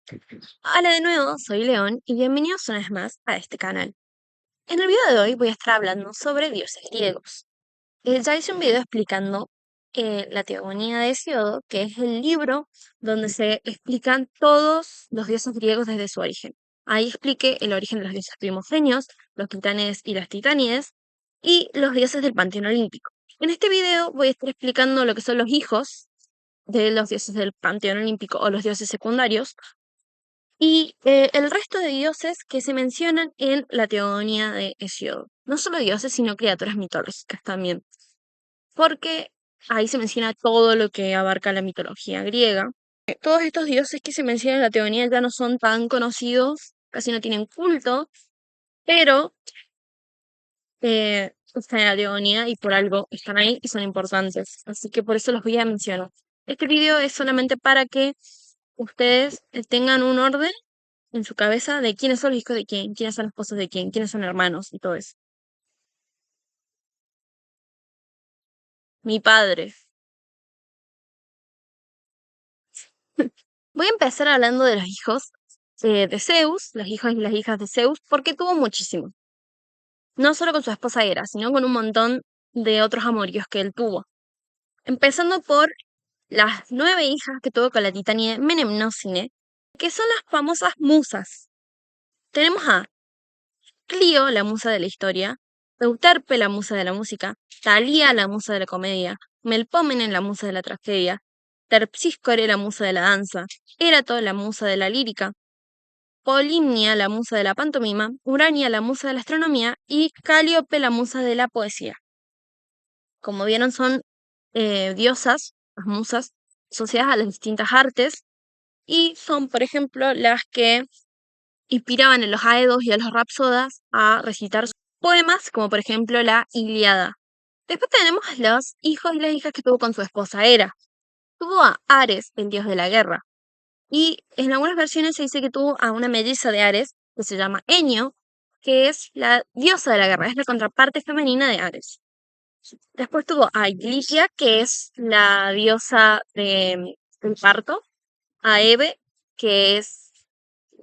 Hola de nuevo, soy León y bienvenidos una vez más a este canal. En el video de hoy voy a estar hablando sobre dioses griegos. Ya hice un video explicando la Teogonía de Hesíodo, que es el libro donde se explican todos los dioses griegos desde su origen. Ahí expliqué el origen de los dioses primogenios, los titanes y las titánides, y los dioses del panteón olímpico. En este video voy a estar explicando lo que son los hijos de los dioses del panteón olímpico o los dioses secundarios, y el resto de dioses que se mencionan en la Teogonía de Hesíodo. No solo dioses, sino criaturas mitológicas también, porque ahí se menciona todo lo que abarca la mitología griega. Todos estos dioses que se mencionan en la Teogonía ya no son tan conocidos, casi no tienen culto, pero están en la Teogonía y por algo están ahí y son importantes. Así que por eso los voy a mencionar. Este video es solamente para que ustedes tengan un orden en su cabeza de quiénes son los hijos de quién, quiénes son los esposos de quién, quiénes son hermanos y todo eso. Mi padre. Voy a empezar hablando de los hijos de Zeus, los hijos y las hijas de Zeus, porque tuvo muchísimos. No solo con su esposa Hera, sino con un montón de otros amoríos que él tuvo. Empezando por las 9 hijas que tuvo con la titánide Menemnósine, que son las famosas musas. Tenemos a Clio, la musa de la historia, Euterpe, la musa de la música, Talía, la musa de la comedia, Melpómene, la musa de la tragedia, Terpsícore, la musa de la danza, Érato, la musa de la lírica, Polimnia, la musa de la pantomima, Urania, la musa de la astronomía y Calíope, la musa de la poesía. Como vieron, son diosas, las musas, asociadas a las distintas artes y son, por ejemplo, las que inspiraban a los aedos y a los rapsodas a recitar poemas, como por ejemplo la Ilíada. Después tenemos los hijos y las hijas que tuvo con su esposa Hera. Tuvo a Ares, el dios de la guerra, y en algunas versiones se dice que tuvo a una melliza de Ares, que se llama Enio, que es la diosa de la guerra, es la contraparte femenina de Ares. Después tuvo a Glicia, que es la diosa del parto, a Hebe, que es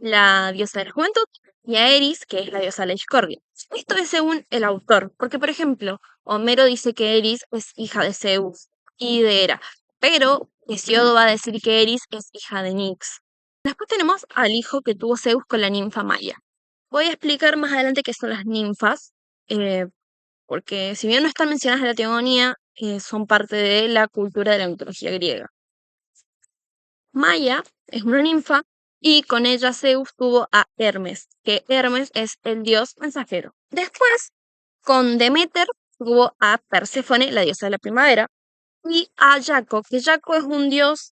la diosa de la juventud, y a Eris, que es la diosa de la discordia. Esto es según el autor, porque por ejemplo, Homero dice que Eris es hija de Zeus y de Hera, pero Hesíodo va a decir que Eris es hija de Nix. Después tenemos al hijo que tuvo Zeus con la ninfa Maya. Voy a explicar más adelante qué son las ninfas, eh, porque si bien no están mencionadas en la teogonía, son parte de la cultura de la mitología griega. Maya es una ninfa y con ella Zeus tuvo a Hermes, que Hermes es el dios mensajero. Después, con Deméter tuvo a Perséfone, la diosa de la primavera, y a Jaco, que Jaco es un dios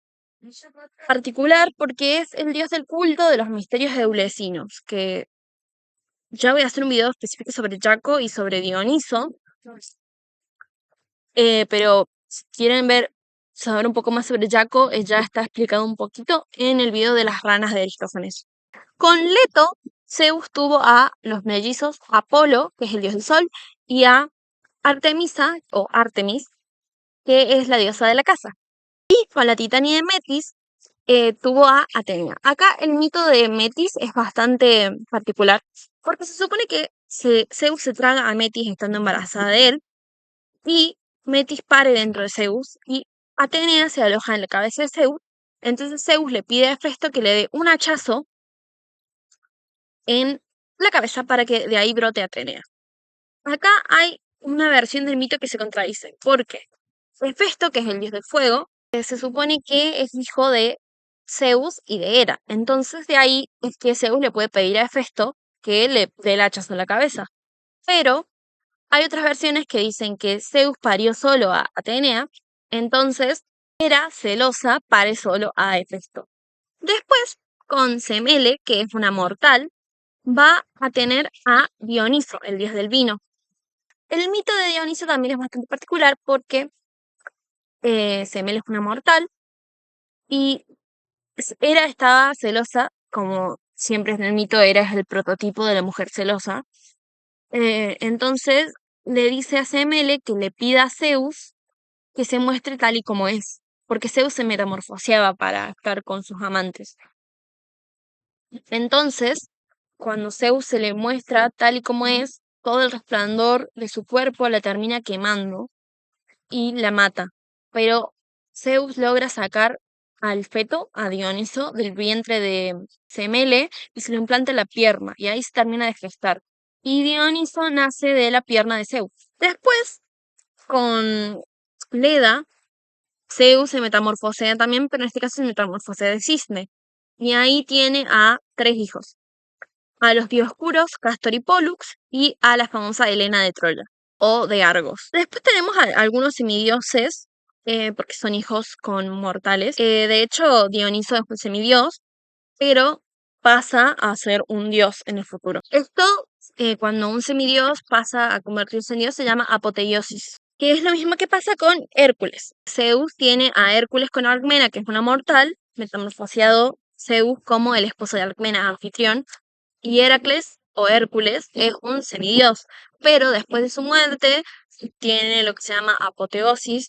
particular porque es el dios del culto de los misterios eulesinos, que ya voy a hacer un video específico sobre Jaco y sobre Dioniso, pero si quieren saber un poco más sobre Jaco, ya está explicado un poquito en el video de las ranas de Aristófanes. Con Leto, Zeus tuvo a los mellizos Apolo, que es el dios del sol, y a Artemisa, o Artemis, que es la diosa de la caza. Y con la titania de Metis, tuvo a Atenea. Acá el mito de Metis es bastante particular, porque se supone que Zeus se traga a Metis estando embarazada de él, y Metis pare dentro de Zeus, y Atenea se aloja en la cabeza de Zeus. Entonces Zeus le pide a Hefesto que le dé un hachazo en la cabeza para que de ahí brote Atenea. Acá hay una versión del mito que se contradice, porque Hefesto, que es el dios del fuego, se supone que es hijo de Zeus y de Hera. Entonces de ahí es que Zeus le puede pedir a Hefesto que le dé el hachazo en la cabeza. Pero hay otras versiones que dicen que Zeus parió solo a Atenea, entonces Hera, celosa, pare solo a Hefesto. Después, con Semele, que es una mortal, va a tener a Dioniso, el dios del vino. El mito de Dioniso también es bastante particular porque Semele es una mortal y Hera estaba celosa, como siempre en el mito, Hera es el prototipo de la mujer celosa. Entonces le dice a Semele que le pida a Zeus que se muestre tal y como es, porque Zeus se metamorfoseaba para estar con sus amantes. Entonces, cuando Zeus se le muestra tal y como es, todo el resplandor de su cuerpo la termina quemando y la mata. Pero Zeus logra sacar al feto, a Dioniso, del vientre de Semele y se lo implanta en la pierna, y ahí se termina de gestar. Y Dioniso nace de la pierna de Zeus. Después, con Leda, Zeus se metamorfosea también, pero en este caso se metamorfosea de cisne. Y ahí tiene a 3 hijos: a los Dioscuros, Castor y Pólux, y a la famosa Helena de Troya, o de Argos. Después tenemos algunos semidioses, porque son hijos con mortales. De hecho, Dioniso es un semidios, pero pasa a ser un dios en el futuro. Esto, cuando un semidios pasa a convertirse en dios, se llama apoteosis, que es lo mismo que pasa con Hércules. Zeus tiene a Hércules con Alcmena, que es una mortal, metamorfoseado Zeus como el esposo de Alcmena, anfitrión, y Heracles o Hércules es un semidios, pero después de su muerte tiene lo que se llama apoteosis,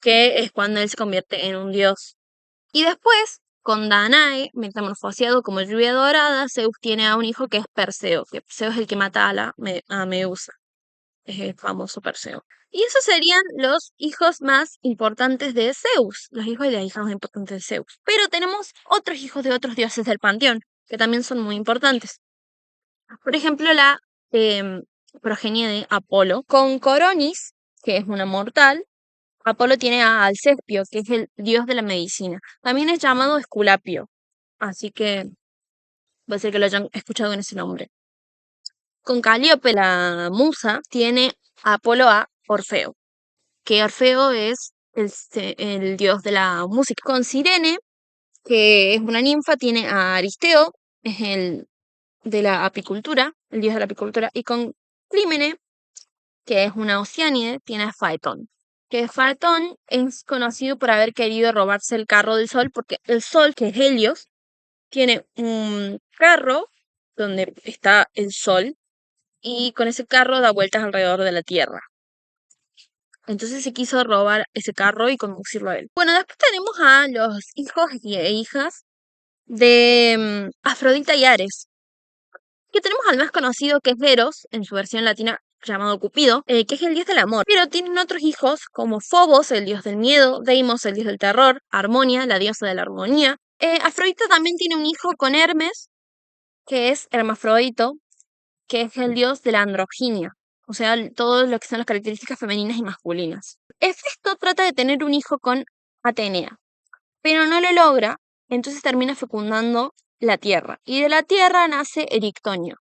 que es cuando él se convierte en un dios. Y después, con Danae, metamorfoseado como lluvia dorada, Zeus tiene a un hijo que es Perseo, que Perseo es el que mata a Medusa, es el famoso Perseo. Y esos serían los hijos más importantes de Zeus, los hijos y las hijas más importantes de Zeus. Pero tenemos otros hijos de otros dioses del panteón, que también son muy importantes. Por ejemplo, la progenie de Apolo, con Coronis, que es una mortal. Apolo tiene a Alcespio, que es el dios de la medicina. También es llamado Esculapio, así que puede ser que lo hayan escuchado en ese nombre. Con Calíope, la musa, tiene a Apolo a Orfeo, que Orfeo es el dios de la música. Con Cirene, que es una ninfa, tiene a Aristeo, es el de la apicultura, el dios de la apicultura. Y con Clímene, que es una oceánide, tiene a Faetón. Que Faetón es conocido por haber querido robarse el carro del sol, porque el sol, que es Helios, tiene un carro donde está el sol y con ese carro da vueltas alrededor de la Tierra. Entonces se quiso robar ese carro y conducirlo a él. Bueno, después tenemos a los hijos e hijas de Afrodita y Ares, que tenemos al más conocido, que es Eros, en su versión latina llamado Cupido, que es el dios del amor. Pero tienen otros hijos como Fobos, el dios del miedo, Deimos, el dios del terror, Armonia, la diosa de la armonía. Afrodita también tiene un hijo con Hermes, que es Hermafrodito, que es el dios de la androginia, o sea, todo lo que son las características femeninas y masculinas. Hefesto trata de tener un hijo con Atenea, pero no lo logra, entonces termina fecundando la tierra. Y de la tierra nace Erictonio,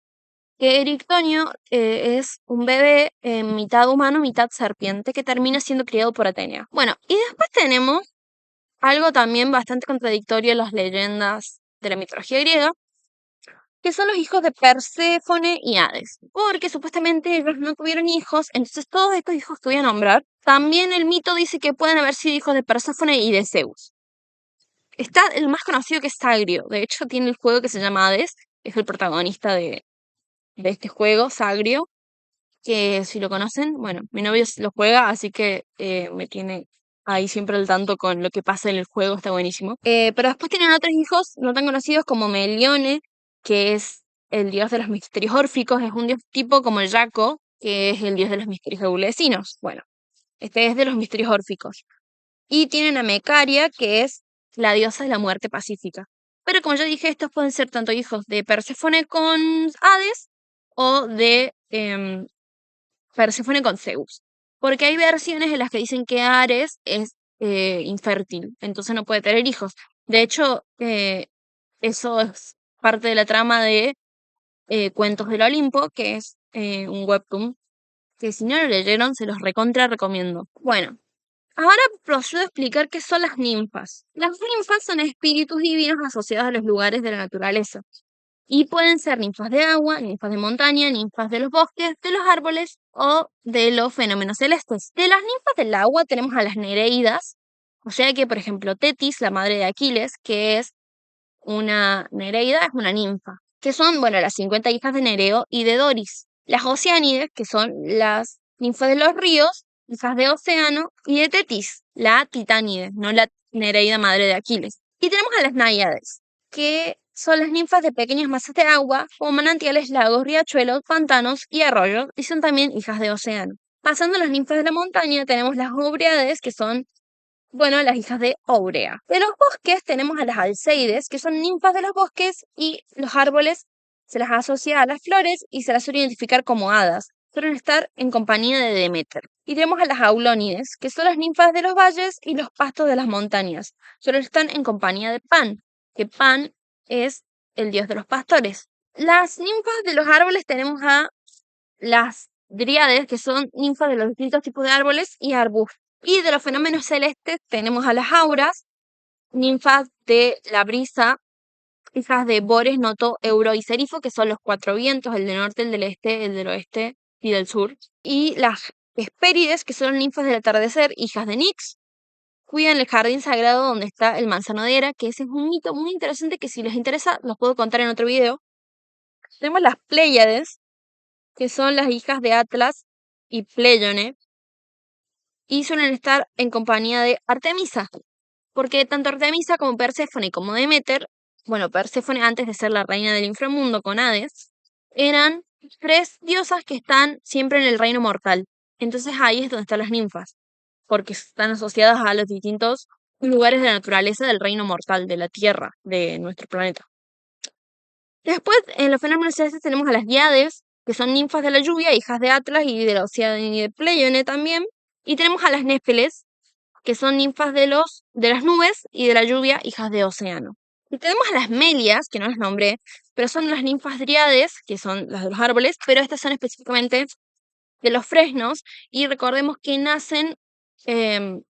que Erictonio es un bebé mitad humano, mitad serpiente, que termina siendo criado por Atenea. Bueno, y después tenemos algo también bastante contradictorio en las leyendas de la mitología griega, que son los hijos de Perséfone y Hades, porque supuestamente ellos no tuvieron hijos, entonces todos estos hijos que voy a nombrar, también el mito dice que pueden haber sido hijos de Perséfone y de Zeus. Está el más conocido, que es Sagrio, de hecho tiene el juego que se llama Hades, es el protagonista de este juego, Sagrio, que si lo conocen, bueno, mi novio lo juega, así que me tiene ahí siempre al tanto con lo que pasa en el juego, está buenísimo. Pero después tienen otros hijos no tan conocidos como Melione, que es el dios de los misterios órficos, es un dios tipo como el Jaco, que es el dios de los misterios eulesinos. Bueno, este es de los misterios órficos. Y tienen a Mecaria, que es la diosa de la muerte pacífica. Pero como ya dije, estos pueden ser tanto hijos de Perséfone con Hades o de Perséfone con Zeus. Porque hay versiones en las que dicen que Ares es infértil, entonces no puede tener hijos. De hecho, eso es parte de la trama de Cuentos del Olimpo, que es un webtoon que si no lo leyeron, se los recontra recomiendo. Bueno, ahora procedo a explicar qué son las ninfas. Las ninfas son espíritus divinos asociados a los lugares de la naturaleza. Y pueden ser ninfas de agua, ninfas de montaña, ninfas de los bosques, de los árboles o de los fenómenos celestes. De las ninfas del agua tenemos a las Nereidas, o sea que, por ejemplo, Tetis, la madre de Aquiles, que es una Nereida, es una ninfa, que son, bueno, las 50 hijas de Nereo y de Doris. Las Oceánides, que son las ninfas de los ríos, hijas de Océano, y de Tetis, la Titánide, no la Nereida madre de Aquiles. Y tenemos a las Náyades, que son las ninfas de pequeñas masas de agua, como manantiales, lagos, riachuelos, pantanos y arroyos, y son también hijas de océano. Pasando a las ninfas de la montaña, tenemos las Óreades, que son, bueno, las hijas de Ourea. De los bosques tenemos a las Alceides, que son ninfas de los bosques, y los árboles se las asocia a las flores y se las suele identificar como hadas. Suelen estar en compañía de Deméter. Y tenemos a las Aulónides, que son las ninfas de los valles y los pastos de las montañas. Suelen estar en compañía de Pan, que Pan es el dios de los pastores. Las ninfas de los árboles tenemos a las dríades, que son ninfas de los distintos tipos de árboles y arbustos. Y de los fenómenos celestes tenemos a las auras, ninfas de la brisa, hijas de Bores, Noto, Euro y Serifo, que son los cuatro vientos, el del norte, el del este, el del oeste y del sur. Y las Hespérides, que son ninfas del atardecer, hijas de Nix, cuidan el jardín sagrado donde está el manzano de Hera, que ese es un mito muy interesante que si les interesa los puedo contar en otro video. Tenemos las Pléyades, que son las hijas de Atlas y Pléyone, y suelen estar en compañía de Artemisa, porque tanto Artemisa como Perséfone como Deméter, bueno, Perséfone antes de ser la reina del inframundo con Hades, eran tres diosas que están siempre en el reino mortal. Entonces ahí es donde están las ninfas, porque están asociadas a los distintos lugares de la naturaleza del reino mortal, de la Tierra, de nuestro planeta. Después, en los fenómenos celestes tenemos a las Diades, que son ninfas de la lluvia, hijas de Atlas y de la Océano y de Pleione también. Y tenemos a las Néfeles, que son ninfas de las nubes y de la lluvia, hijas de Océano. Y tenemos a las Melias, que no las nombré, pero son las ninfas Dríades, que son las de los árboles, pero estas son específicamente de los fresnos, y recordemos que nacen em,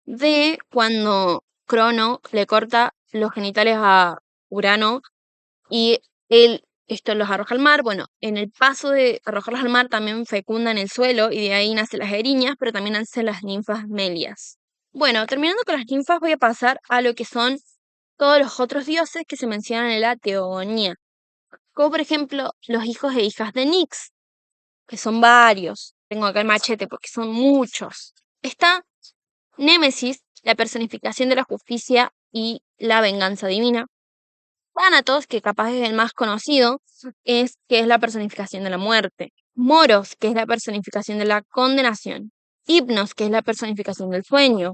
de cuando Crono le corta los genitales a Urano y esto los arroja al mar. Bueno, en el paso de arrojarlos al mar también fecundan el suelo y de ahí nacen las eriñas, pero también nacen las ninfas melias. Bueno, terminando con las ninfas voy a pasar a lo que son todos los otros dioses que se mencionan en la teogonía, como por ejemplo los hijos e hijas de Nix, que son varios. Tengo acá el machete porque son muchos. Está Némesis, la personificación de la justicia y la venganza divina. Thanatos, que capaz es el más conocido, que es la personificación de la muerte. Moros, que es la personificación de la condenación. Hipnos, que es la personificación del sueño.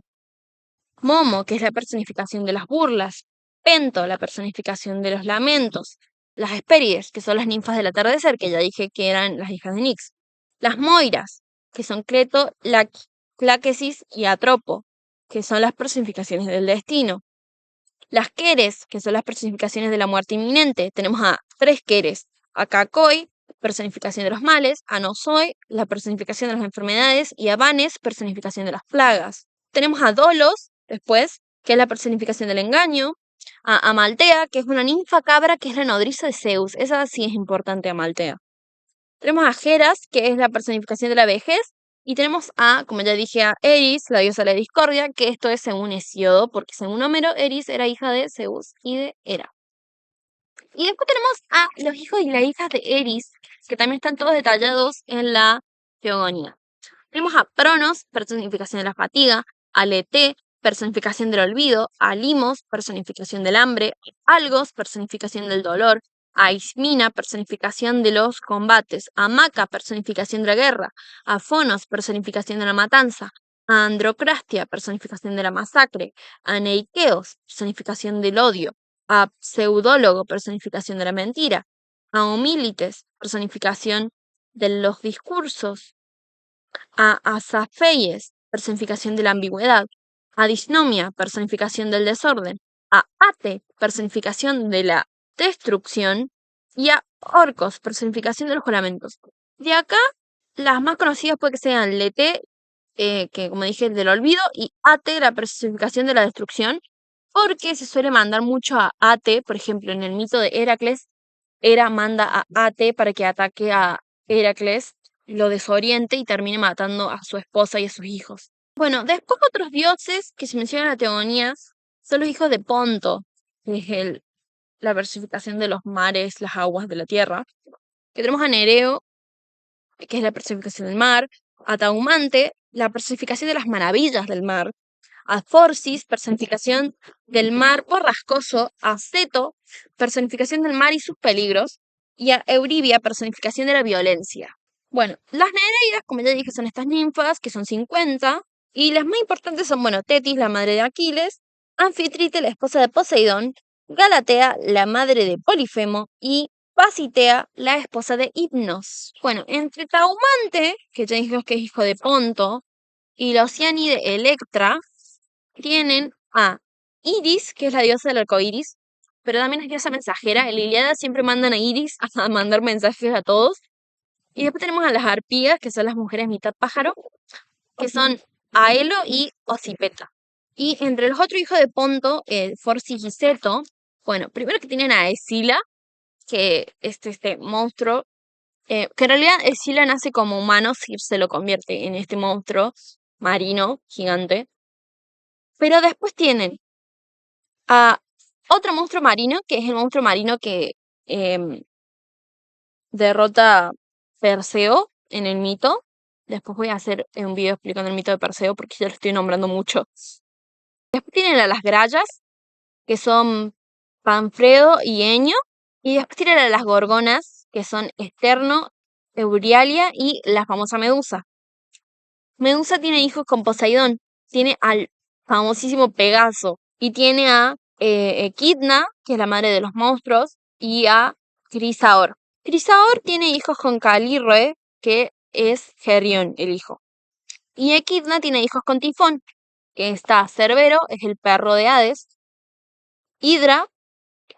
Momo, que es la personificación de las burlas. Pento, la personificación de los lamentos. Las Hespérides, que son las ninfas del atardecer, que ya dije que eran las hijas de Nix. Las Moiras, que son Creto, Láquesis y Atropo, que son las personificaciones del destino. Las Keres, que son las personificaciones de la muerte inminente. Tenemos a tres Keres. A Kakoi, personificación de los males. A Nosoi, la personificación de las enfermedades. Y a Vanes, personificación de las plagas. Tenemos a Dolos, después, que es la personificación del engaño. A Amaltea, que es una ninfa cabra que es la nodriza de Zeus. Esa sí es importante, Amaltea. Tenemos a Heras, que es la personificación de la vejez. Y tenemos como ya dije, a Eris, la diosa de la discordia, que esto es según Hesíodo, porque según Homero, Eris era hija de Zeus y de Hera. Y después tenemos a los hijos y las hijas de Eris, que también están todos detallados en la Teogonía. Tenemos a Pronos, personificación de la fatiga, a Lete, personificación del olvido, a Limos, personificación del hambre, a Algos, personificación del dolor, a Ismina, personificación de los combates, a Maca, personificación de la guerra, a Fonos, personificación de la matanza, a Androcrastia, personificación de la masacre, a Neikeos, personificación del odio, a Pseudólogo, personificación de la mentira, a Homílites, personificación de los discursos, a Asafeyes, personificación de la ambigüedad, a Disnomia, personificación del desorden, a Ate, personificación de la destrucción, y a Orcos, personificación de los juramentos. De acá, las más conocidas puede que sean Lete, que como dije, del olvido, y Ate, la personificación de la destrucción, porque se suele mandar mucho a Ate, por ejemplo, en el mito de Heracles, Hera manda a Ate para que ataque a Heracles, lo desoriente y termine matando a su esposa y a sus hijos. Bueno, después otros dioses que se mencionan en la teogonía son los hijos de Ponto, que es la personificación de los mares, las aguas de la tierra. Que tenemos a Nereo, que es la personificación del mar, a Taumante, la personificación de las maravillas del mar, a Forcis, personificación del mar borrascoso, a Ceto, personificación del mar y sus peligros, y a Euribia, personificación de la violencia. Bueno, las Nereidas, como ya dije, son estas ninfas, que son 50, y las más importantes son, bueno, Tetis, la madre de Aquiles, Anfitrite, la esposa de Poseidón, Galatea, la madre de Polifemo, y Pasitea, la esposa de Hipnos. Bueno, entre Taumante, que ya dijimos que es hijo de Ponto, y la Oceánide Electra, tienen a Iris, que es la diosa del arco iris, pero también es diosa mensajera. En la Ilíada siempre mandan a Iris a mandar mensajes a todos. Y después tenemos a las arpías, que son las mujeres mitad pájaro, que son Aelo y Ocipeta. Y entre los otros hijos de Ponto, Forcis y Seto, bueno, primero que tienen a Escila, que es este monstruo, que en realidad Escila nace como humano, si se lo convierte en este monstruo marino gigante. Pero después tienen a otro monstruo marino, que es el monstruo marino que em, derrota a Perseo en el mito. Después voy a hacer un video explicando el mito de Perseo porque ya lo estoy nombrando mucho. Después tienen a las grallas, que son Panfredo y Enio. Y después tienen a las gorgonas, que son Esterno, Eurialia y la famosa Medusa. Medusa tiene hijos con Poseidón. Tiene al famosísimo Pegaso. Y tiene a Equidna, que es la madre de los monstruos, y a Crisaor. Crisaor tiene hijos con Calirroe, que es Gerión, el hijo. Y Equidna tiene hijos con Tifón, que está Cerbero, es el perro de Hades, Hidra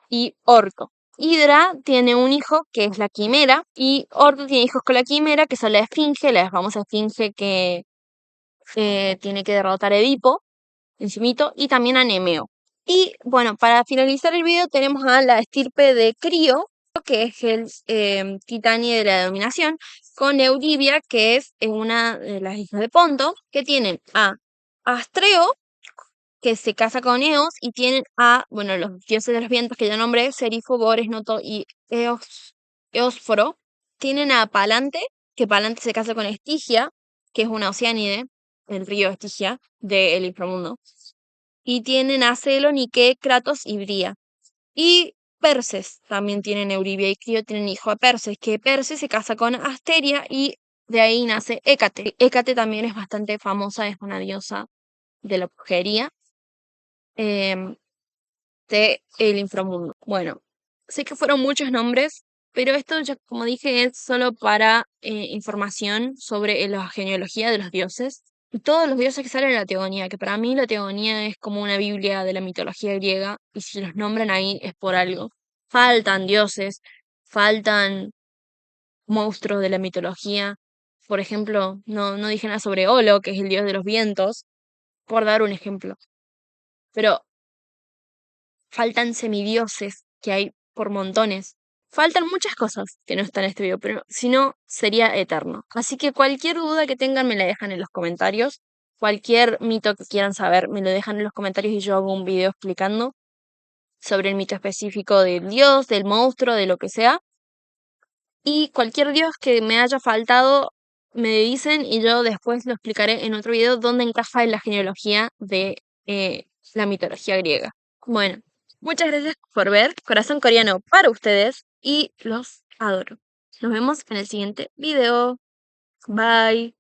y Orco. Hidra tiene un hijo que es la Quimera, y Orco tiene hijos con la Quimera, que son la Esfinge, la famosa Esfinge que tiene que derrotar a Edipo, encimito, y también a Nemeo. Y bueno, para finalizar el video tenemos a la estirpe de Crío, que es el titanie de la dominación, con Euribia, que es una de las hijas de Ponto, que tienen a Astreo, que se casa con Eos, y tienen a, bueno, los dioses de los vientos que ya nombré, Serifo, Bores, Noto y Eósforo. Tienen a Palante, que Palante se casa con Estigia, que es una oceánide, el río Estigia, del inframundo. Y tienen a Celo, Nike, Kratos y Bría. Y Perses también tienen Euribia y Crío, tienen hijo de Perses, que Perses se casa con Asteria y de ahí nace Hécate. Hécate también es bastante famosa, es una diosa de la brujería de el inframundo. Bueno, sé que fueron muchos nombres, pero esto ya, como dije, es solo para información sobre la genealogía de los dioses y todos los dioses que salen en la teogonía, que para mí la teogonía es como una biblia de la mitología griega y si los nombran ahí es por algo. Faltan dioses, faltan monstruos de la mitología. Por ejemplo, no dije nada sobre Olo, que es el dios de los vientos, por dar un ejemplo. Pero faltan semidioses que hay por montones. Faltan muchas cosas que no están en este video, pero si no, sería eterno. Así que cualquier duda que tengan me la dejan en los comentarios. Cualquier mito que quieran saber me lo dejan en los comentarios y yo hago un video explicando sobre el mito específico del dios, del monstruo, de lo que sea. Y cualquier dios que me haya faltado me dicen y yo después lo explicaré en otro video dónde encaja en la genealogía de la mitología griega. Bueno, muchas gracias por ver. Corazón coreano para ustedes y los adoro. Nos vemos en el siguiente video. Bye.